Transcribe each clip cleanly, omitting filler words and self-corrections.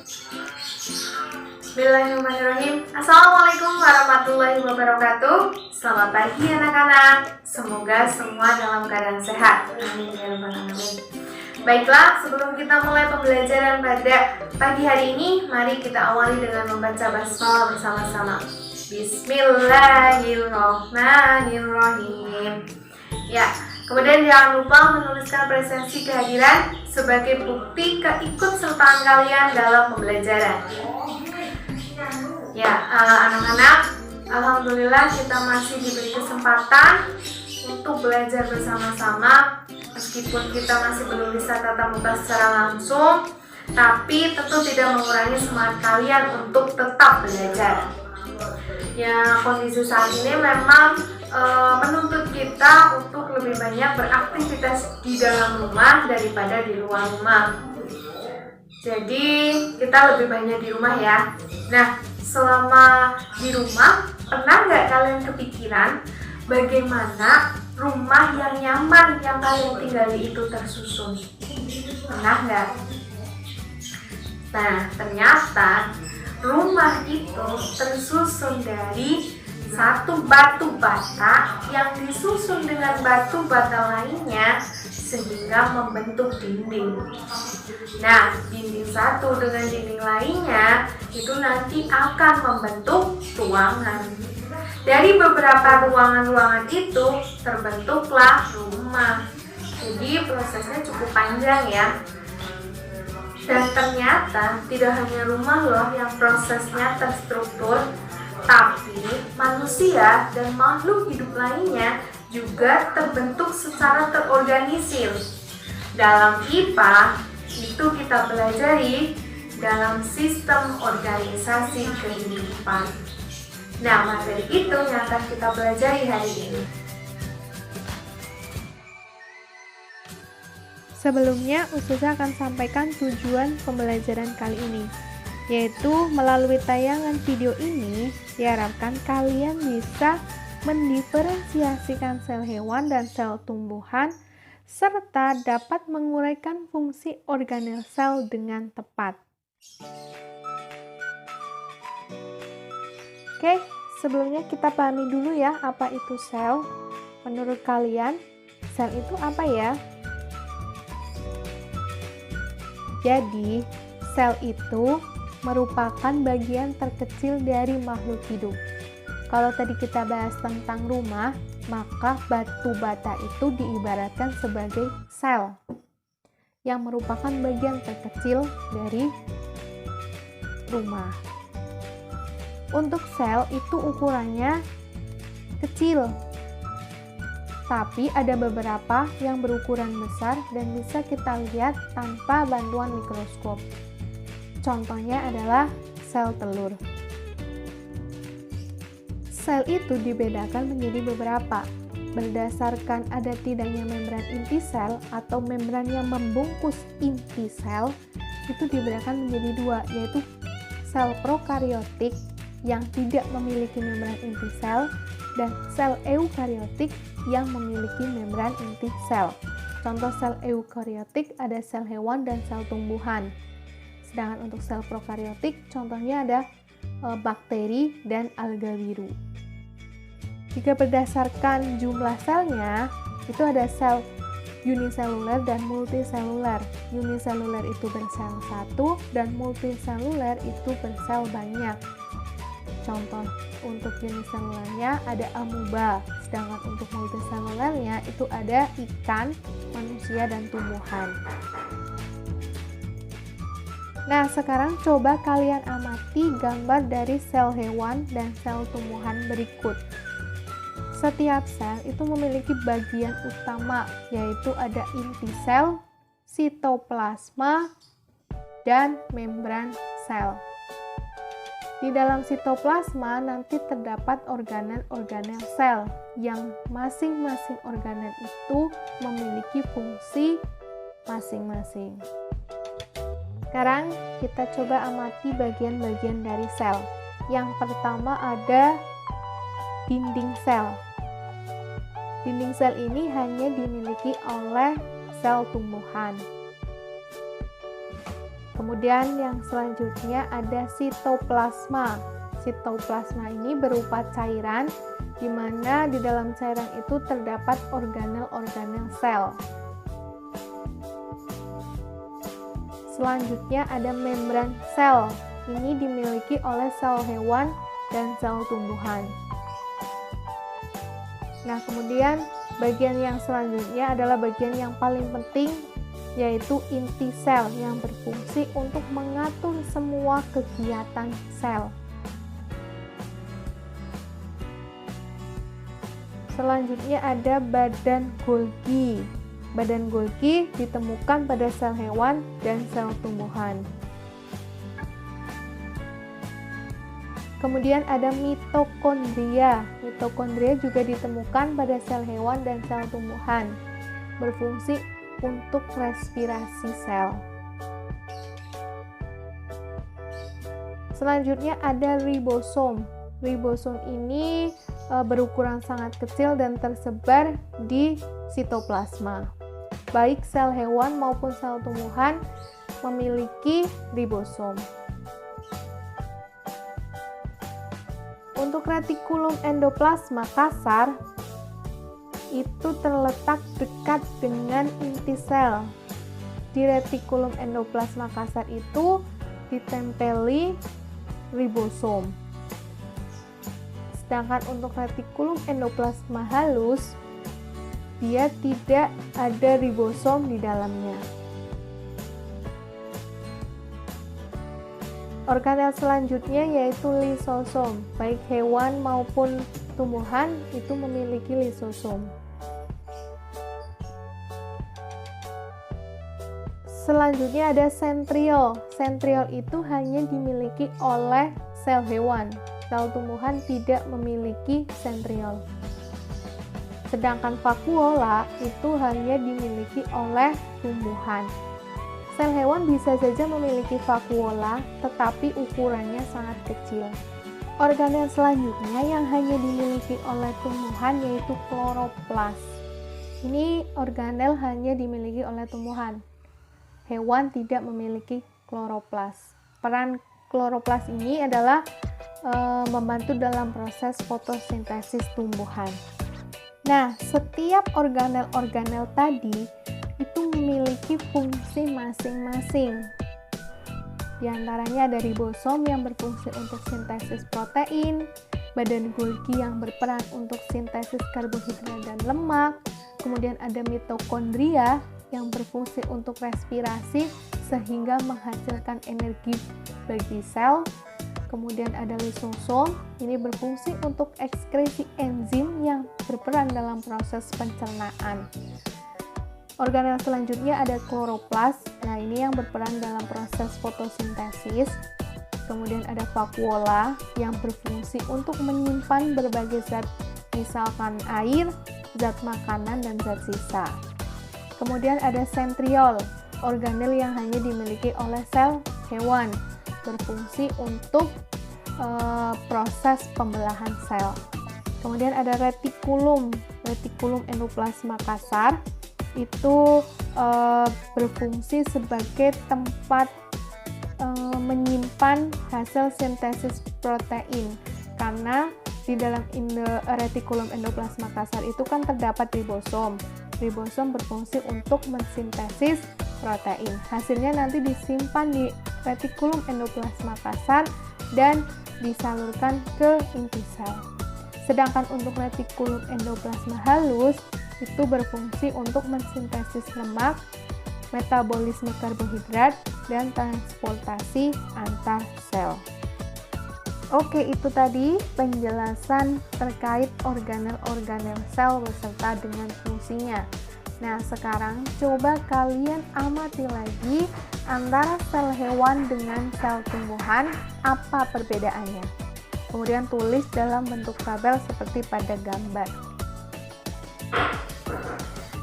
Bismillahirrahmanirrahim. Assalamualaikum warahmatullahi wabarakatuh. Selamat pagi anak-anak. Semoga semua dalam keadaan sehat. Amin ya rabbal alamin. Baiklah, sebelum kita mulai pembelajaran pada pagi hari ini, mari kita awali dengan membaca basmalah bersama-sama. Bismillahirrahmanirrahim. Ya, kemudian jangan lupa menuliskan presensi kehadiran sebagai bukti keikutsertaan kalian dalam pembelajaran. Ya, anak-anak, alhamdulillah kita masih diberi kesempatan untuk belajar bersama-sama. Meskipun kita masih belum bisa tatap muka secara langsung, tapi tentu tidak mengurangi semangat kalian untuk tetap belajar. Ya, kondisi saat ini memang menuntut kita untuk lebih banyak beraktivitas di dalam rumah daripada di luar rumah. Jadi kita lebih banyak di rumah ya. Nah, selama di rumah, pernah nggak kalian kepikiran bagaimana rumah yang nyaman yang kalian tinggali itu tersusun? Pernah nggak? Nah, ternyata rumah itu tersusun dari satu batu bata yang disusun dengan batu bata lainnya sehingga membentuk dinding. Nah, dinding satu dengan dinding lainnya itu nanti akan membentuk ruangan. Dari beberapa ruangan-ruangan itu terbentuklah rumah. Jadi prosesnya cukup panjang ya. Dan ternyata tidak hanya rumah loh yang prosesnya terstruktur, tapi manusia dan makhluk hidup lainnya juga terbentuk secara terorganisir. Dalam IPA itu kita pelajari dalam sistem organisasi kehidupan. Nah, materi itu yang akan kita pelajari hari ini. Sebelumnya, Ustazah akan sampaikan tujuan pembelajaran kali ini, yaitu melalui tayangan video ini diharapkan kalian bisa mendiferensiasikan sel hewan dan sel tumbuhan serta dapat menguraikan fungsi organel sel dengan tepat. Oke, sebelumnya kita pahami dulu ya apa itu sel. Menurut kalian, sel itu apa ya? Jadi, sel itu merupakan bagian terkecil dari makhluk hidup. Kalau tadi kita bahas tentang rumah, maka batu bata itu diibaratkan sebagai sel yang merupakan bagian terkecil dari rumah. Untuk sel itu ukurannya kecil, tapi ada beberapa yang berukuran besar dan bisa kita lihat tanpa bantuan mikroskop. Contohnya adalah sel telur. Sel itu dibedakan menjadi beberapa, berdasarkan ada tidaknya membran inti sel atau membran yang membungkus inti sel, itu dibedakan menjadi dua, yaitu sel prokariotik yang tidak memiliki membran inti sel dan sel eukariotik yang memiliki membran inti sel. Contoh sel eukariotik ada sel hewan dan sel tumbuhan. Sedangkan untuk sel prokariotik contohnya ada bakteri dan alga biru. Jika berdasarkan jumlah selnya, itu ada sel uniseluler dan multiseluler. Uniseluler itu bersel satu dan multiseluler itu bersel banyak. Contoh untuk uniselulernya ada amuba, sedangkan untuk multiselulernya itu ada ikan, manusia, dan tumbuhan. Nah, sekarang coba kalian amati gambar dari sel hewan dan sel tumbuhan berikut. Setiap sel itu memiliki bagian utama, yaitu ada inti sel, sitoplasma, dan membran sel. Di dalam sitoplasma nanti terdapat organel-organel sel yang masing-masing organel itu memiliki fungsi masing-masing. Sekarang kita coba amati bagian-bagian dari sel. Yang pertama ada dinding sel. Dinding sel ini hanya dimiliki oleh sel tumbuhan. Kemudian yang selanjutnya ada sitoplasma. Sitoplasma ini berupa cairan di mana di dalam cairan itu terdapat organel-organel sel. Selanjutnya ada membran sel. Ini dimiliki oleh sel hewan dan sel tumbuhan. Nah, kemudian bagian yang selanjutnya adalah bagian yang paling penting, yaitu inti sel yang berfungsi untuk mengatur semua kegiatan sel. Selanjutnya ada badan Golgi. Badan Golgi ditemukan pada sel hewan dan sel tumbuhan. Kemudian ada mitokondria. Mitokondria juga ditemukan pada sel hewan dan sel tumbuhan, berfungsi untuk respirasi sel. Selanjutnya ada ribosom. Ribosom ini berukuran sangat kecil dan tersebar di sitoplasma. Baik sel hewan maupun sel tumbuhan memiliki ribosom. Untuk retikulum endoplasma kasar itu terletak dekat dengan inti sel. Di retikulum endoplasma kasar itu ditempeli ribosom. Sedangkan untuk retikulum endoplasma halus, dia tidak ada ribosom di dalamnya. Organel selanjutnya yaitu lisosom. Baik hewan maupun tumbuhan itu memiliki lisosom. Selanjutnya ada sentriol. Sentriol itu hanya dimiliki oleh sel hewan. Sel tumbuhan tidak memiliki sentriol. Sedangkan vakuola itu hanya dimiliki oleh tumbuhan. Sel hewan bisa saja memiliki vakuola, tetapi ukurannya sangat kecil. Organel selanjutnya yang hanya dimiliki oleh tumbuhan yaitu kloroplas. Ini organel hanya dimiliki oleh tumbuhan. Hewan tidak memiliki kloroplas. Peran kloroplas ini adalah membantu dalam proses fotosintesis tumbuhan. Nah, setiap organel-organel tadi itu memiliki fungsi masing-masing. Di antaranya ada ribosom yang berfungsi untuk sintesis protein, badan Golgi yang berperan untuk sintesis karbohidrat dan lemak, kemudian ada mitokondria yang berfungsi untuk respirasi sehingga menghasilkan energi bagi sel. Kemudian ada lisosom, ini berfungsi untuk ekskresi enzim yang berperan dalam proses pencernaan. Organel selanjutnya ada kloroplas, nah ini yang berperan dalam proses fotosintesis. Kemudian ada vakuola yang berfungsi untuk menyimpan berbagai zat, misalkan air, zat makanan, dan zat sisa. Kemudian ada sentriol, organel yang hanya dimiliki oleh sel hewan, berfungsi untuk proses pembelahan sel. Kemudian ada retikulum endoplasma kasar, itu berfungsi sebagai tempat menyimpan hasil sintesis protein, karena di dalam retikulum endoplasma kasar itu kan terdapat ribosom. Ribosom berfungsi untuk mensintesis protein. Hasilnya nanti disimpan di retikulum endoplasma kasar dan disalurkan ke inti sel. Sedangkan untuk retikulum endoplasma halus itu berfungsi untuk mensintesis lemak, metabolisme karbohidrat, dan transportasi antar sel. Oke, itu tadi penjelasan terkait organel-organel sel beserta dengan fungsinya. Nah, sekarang coba kalian amati lagi antara sel hewan dengan sel tumbuhan, apa perbedaannya. Kemudian tulis dalam bentuk tabel seperti pada gambar.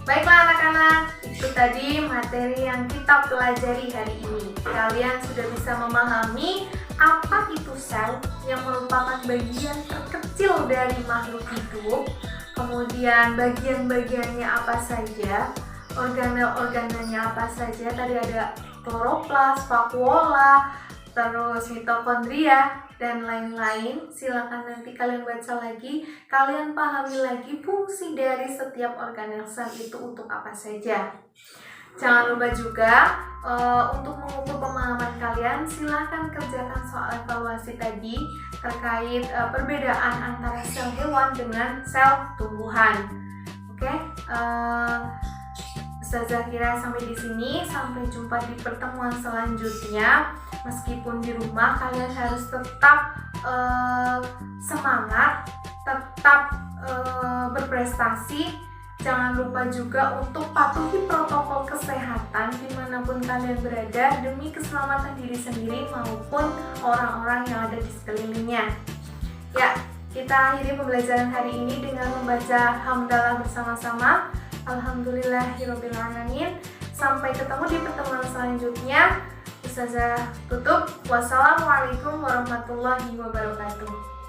Baiklah anak-anak, itu tadi materi yang kita pelajari hari ini. Kalian sudah bisa memahami apa itu sel yang merupakan bagian terkecil dari makhluk hidup, kemudian bagian-bagiannya apa saja, organel-organelnya apa saja. Tadi ada kloroplas, vakuola, terus mitokondria, dan lain-lain. Silakan nanti kalian baca lagi, kalian pahami lagi fungsi dari setiap organel sel itu untuk apa saja. Jangan lupa juga untuk mengukur pemahaman kalian, silahkan kerjakan soal evaluasi tadi terkait perbedaan antara sel hewan dengan sel tumbuhan. Oke, Ustazah kira sampai di sini. Sampai jumpa di pertemuan selanjutnya. Meskipun di rumah, kalian harus tetap semangat, tetap berprestasi. Jangan lupa juga untuk patuhi protokol kesehatan dimanapun kalian berada demi keselamatan diri sendiri maupun orang-orang yang ada di sekelilingnya. Ya, kita akhiri pembelajaran hari ini dengan membaca hamdalah bersama-sama. Alhamdulillahirobbilalamin. Sampai ketemu di pertemuan selanjutnya. Ustazah tutup. Wassalamualaikum warahmatullahi wabarakatuh.